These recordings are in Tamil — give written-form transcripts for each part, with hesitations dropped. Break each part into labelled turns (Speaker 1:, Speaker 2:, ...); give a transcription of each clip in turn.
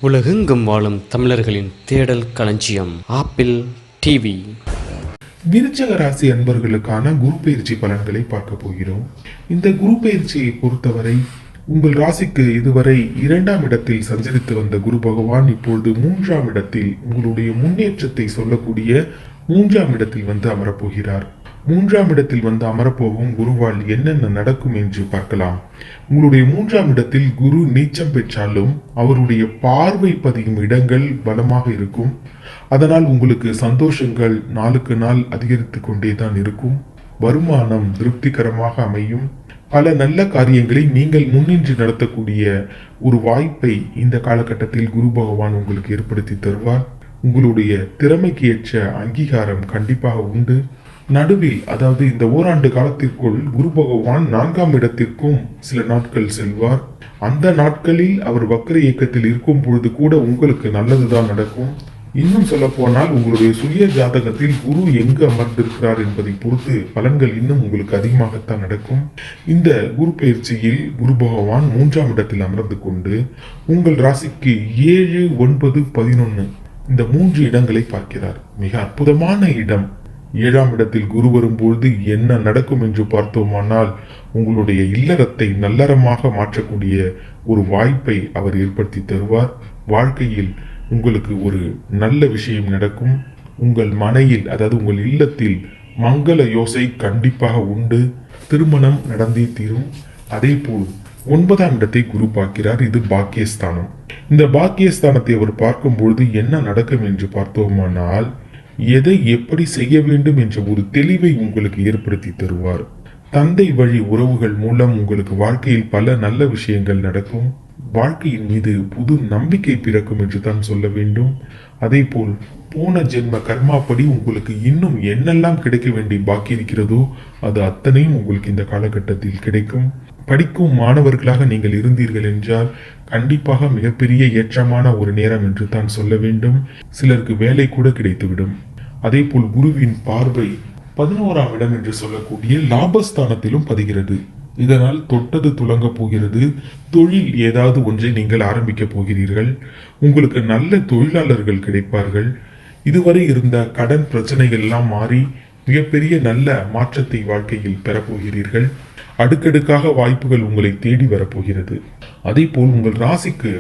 Speaker 1: உலகெங்கும் வாழும் தமிழர்களின் தேடல் களஞ்சியம் ஆப்பிள் டிவி.
Speaker 2: விருச்சக ராசி அன்பர்களுக்கான குரு பயிற்சி பலன்களை பார்க்க போகிறோம். இந்த குரு பயிற்சியை பொறுத்தவரை உங்கள் ராசிக்கு இதுவரை 2ஆம் இடத்தில் சஞ்சரித்து வந்த குரு பகவான் இப்பொழுது 3ஆம் இடத்தில் உங்களுடைய முன்னேற்றத்தை சொல்லக்கூடிய 3ஆம் இடத்தில் வந்து அமரப்போகிறார். 3ஆம் இடத்தில் வந்து அமரப்போகும் குருவால் என்னென்ன நடக்கும் என்று பார்க்கலாம். உங்களுடைய 3ஆம் இடத்தில் குரு நீச்சம் பெற்றாலும் அவருடைய பார்வை பதியும் இடங்கள் பலமாக இருக்கும். அதனால் உங்களுக்கு சந்தோஷங்கள் நாளுக்கு நாள் அதிகரித்து கொண்டேதான் இருக்கும். வருமானம் திருப்திகரமாக அமையும். பல நல்ல காரியங்களை நீங்கள் முன்னின்று நடத்தக்கூடிய ஒரு வாய்ப்பை இந்த காலகட்டத்தில் குரு பகவான் உங்களுக்கு ஏற்படுத்தி தருவார். உங்களுடைய திறமைக்கு ஏற்ற அங்கீகாரம் கண்டிப்பாக உண்டு. நடுவில், அதாவது இந்த ஓராண்டு காலத்திற்குள் குரு பகவான் 4ஆம் இடத்திற்கும் சில நாட்கள் செல்வார். அந்த நாட்களில் அவர் வக்ர இயக்கத்தில் இருக்கும் பொழுது கூட உங்களுக்கு நல்லதுதான் நடக்கும். இன்னும் சொல்ல போனால் உங்களுடைய சுய ஜாதகத்தில் குரு எங்கு அமர்ந்திருக்கிறார் என்பதை பொறுத்து பலன்கள் இன்னும் உங்களுக்கு அதிகமாகத்தான் நடக்கும். இந்த குரு பயிற்சியில் குரு பகவான் 3ஆம் இடத்தில் அமர்ந்து கொண்டு உங்கள் ராசிக்கு 7, 9, 11 இந்த 3 இடங்களை பார்க்கிறார். மிக அற்புதமான இடம். 7ஆம் இடத்தில் குரு வரும்பொழுது என்ன நடக்கும் என்று பார்த்தோமானால் உங்களுடைய இல்லறத்தை நல்லறமாக மாற்றக்கூடிய ஒரு வாய்ப்பை அவர் ஏற்படுத்தி தருவார். வாழ்க்கையில் உங்களுக்கு ஒரு நல்ல விஷயம் நடக்கும். உங்கள் மனையில், அதாவது உங்கள் இல்லத்தில் மங்கள யோசை கண்டிப்பாக உண்டு. திருமணம் நடந்தே தீரும். அதே போல் 9ஆம் இடத்தை குரு பார்க்கிறார். இது பாக்கியஸ்தானம். இந்த பாக்கியஸ்தானத்தை அவர் பார்க்கும் பொழுது என்ன நடக்கும் என்று பார்த்தோமானால் எதை எப்படி செய்ய வேண்டும் என்ற ஒரு தெளிவை உங்களுக்கு ஏற்படுத்தி தருவார். தந்தை வழி உறவுகள் மூலம் உங்களுக்கு வாழ்க்கையில் பல நல்ல விஷயங்கள் நடக்கும். வாழ்க்கையின் மீது புது நம்பிக்கை பிறக்கும் என்று தான் சொல்ல வேண்டும். அதே போல் போன ஜென்ம கர்மாப்படி உங்களுக்கு இன்னும் என்னெல்லாம் கிடைக்க வேண்டி பாக்கி இருக்கிறதோ அது அத்தனையும் உங்களுக்கு இந்த காலகட்டத்தில் கிடைக்கும். படிக்கும் மாணவர்களாக நீங்கள் இருந்தீர்கள் என்றால் கண்டிப்பாக மிகப்பெரிய ஏற்றமான ஒரு நேரம் என்று தான் சொல்ல வேண்டும். சிலருக்கு வேலை கூட கிடைத்துவிடும். அதே போல் குருவின் பார்வை 11ஆம் இடம் என்று சொல்லக்கூடிய லாபஸ்தானத்திலும் பதிகிறது. இதனால் தொட்டது துலங்க போகிறது. தொழில் ஏதாவது ஒன்றை நீங்கள் ஆரம்பிக்க போகிறீர்கள். உங்களுக்கு நல்ல தொழிலாளர்கள் கிடைப்பார்கள். இதுவரை இருந்த கடன் பிரச்சனைகள் எல்லாம் மாறி மிகப்பெரிய நல்ல மாற்றத்தை வாழ்க்கையில் பெறப்போகிறீர்கள். அடுக்கடுக்காக வாய்ப்புகள் உங்களை தேடி வரப்போகிறது. அதே போல் உங்கள் ராசிக்கு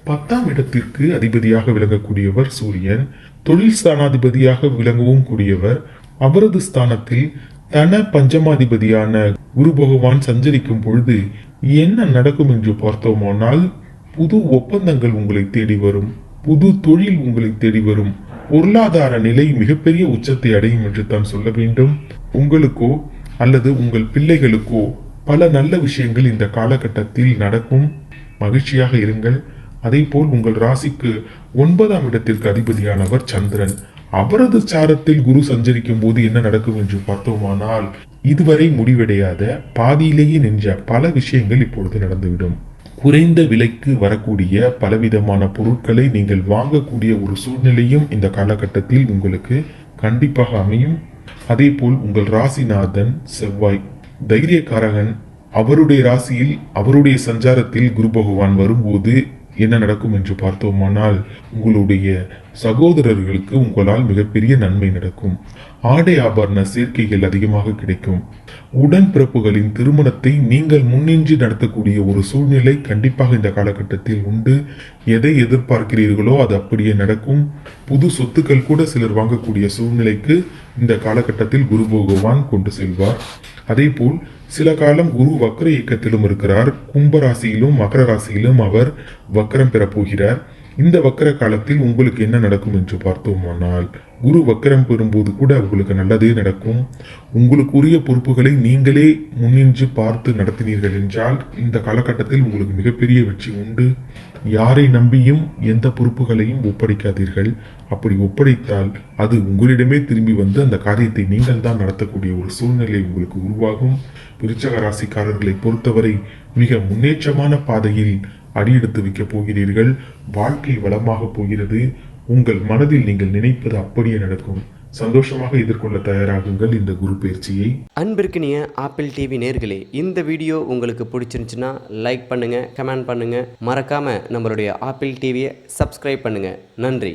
Speaker 2: 10ஆம் இடத்திற்கு அதிபதியாக விளங்கக்கூடியவர் சூரியன். தொழில் ஸ்தானாதிபதியாக விளங்கவும் கூடியவர். அவரது ஸ்தானத்தில் தன பஞ்சமாதிபதியான குரு பகவான் சஞ்சரிக்கும் பொழுது என்ன நடக்கும் என்று பார்த்தோமானால் புது ஒப்பந்தங்கள் உங்களை தேடி வரும். புது தொழில் உங்களை தேடி வரும். பொருளாதார நிலை மிகப்பெரிய உச்சத்தை அடையும் என்று தான் சொல்ல வேண்டும். உங்களுக்கோ அல்லது உங்கள் பிள்ளைகளுக்கோ பல நல்ல விஷயங்கள் இந்த காலகட்டத்தில் நடக்கும். மகிழ்ச்சியாக இருங்கள். அதே போல் உங்கள் ராசிக்கு 9ஆம் இடத்திற்கு அதிபதியானவர் சந்திரன். அவரது சாரத்தில் குரு சஞ்சரிக்கும் போது என்ன நடக்கும் என்று பார்த்தோமானால் இதுவரை முடிவடையாத பாதியிலேயே நின்ற பல விஷயங்கள் இப்பொழுது நடந்துவிடும். குறைந்த விலைக்கு வரக்கூடிய பலவிதமான பொருட்களை நீங்கள் வாங்கக்கூடிய ஒரு சூழ்நிலையும் இந்த காலகட்டத்தில் உங்களுக்கு கண்டிப்பாக அமையும். அதே போல் உங்கள் ராசிநாதன் செவ்வாய் தைரியக்காரகன். அவருடைய ராசியில் அவருடைய சஞ்சாரத்தில் குரு பகவான் வரும்போது என்ன நடக்கும் என்று பார்த்தோமானால் உங்களுடைய சகோதரர்களுக்கு உங்களால் மிகப்பெரிய நன்மை நடக்கும். ஆடை ஆபரண சேர்க்கைகள் அதிகமாக கிடைக்கும். உடன்பிறப்புகளின் திருமணத்தை நீங்கள் முன்னின்றி நடத்தக்கூடிய ஒரு சூழ்நிலை கண்டிப்பாக இந்த காலகட்டத்தில் உண்டு. எதை எதிர்பார்க்கிறீர்களோ அது அப்படியே நடக்கும். புது சொத்துக்கள் கூட சிலர் வாங்கக்கூடிய சூழ்நிலைக்கு இந்த காலகட்டத்தில் குரு பகவான் கொண்டு செல்வார். அதே போல் சில காலம் குரு வக்ர இயக்கத்திலும் இருக்கிறார். கும்பராசியிலும் மகர ராசியிலும் அவர் வக்ரம் பெற போகிறார். இந்த வக்ர காலத்தில் உங்களுக்கு என்ன நடக்கும் என்று பார்த்தோமானால் குரு வக்ரம் பெறும்போது கூட உங்களுக்கு நல்லதே நடக்கும். உங்களுக்கு உரிய பொறுப்புகளை நீங்களே முன்னின்று பார்த்து நடத்தினீர்கள் என்றால் இந்த காலகட்டத்தில் உங்களுக்கு மிகப்பெரிய வெற்றி உண்டு. யாரை நம்பியும் எந்த பொறுப்புகளையும் ஒப்படைக்காதீர்கள். அப்படி ஒப்படைத்தால் அது உங்களிடமே திரும்பி வந்து அந்த காரியத்தை நீங்கள் தான் நடத்தக்கூடிய ஒரு சூழ்நிலை உங்களுக்கு உருவாகும். விருச்சக ராசிக்காரர்களை பொறுத்தவரை மிக முன்னேற்றமான பாதையில் அடியெடுத்து வைக்க போகிறீர்கள். வாழ்க்கை வளமாக போகிறது. உங்கள் மனதில் நீங்கள் நினைப்பது அப்படியே நடக்கும். சந்தோஷமாக எதிர்கொள்ள தயாராகுங்கள் இந்த குரு பயிற்சியை.
Speaker 1: அன்பிற்கினிய ஆப்பிள் டிவி நேர்களே, இந்த வீடியோ உங்களுக்கு பிடிச்சிருந்துச்சுன்னா லைக் பண்ணுங்கள், கமெண்ட் பண்ணுங்கள், மறக்காமல் நம்மளுடைய ஆப்பிள் டிவியை சப்ஸ்கிரைப் பண்ணுங்கள். நன்றி.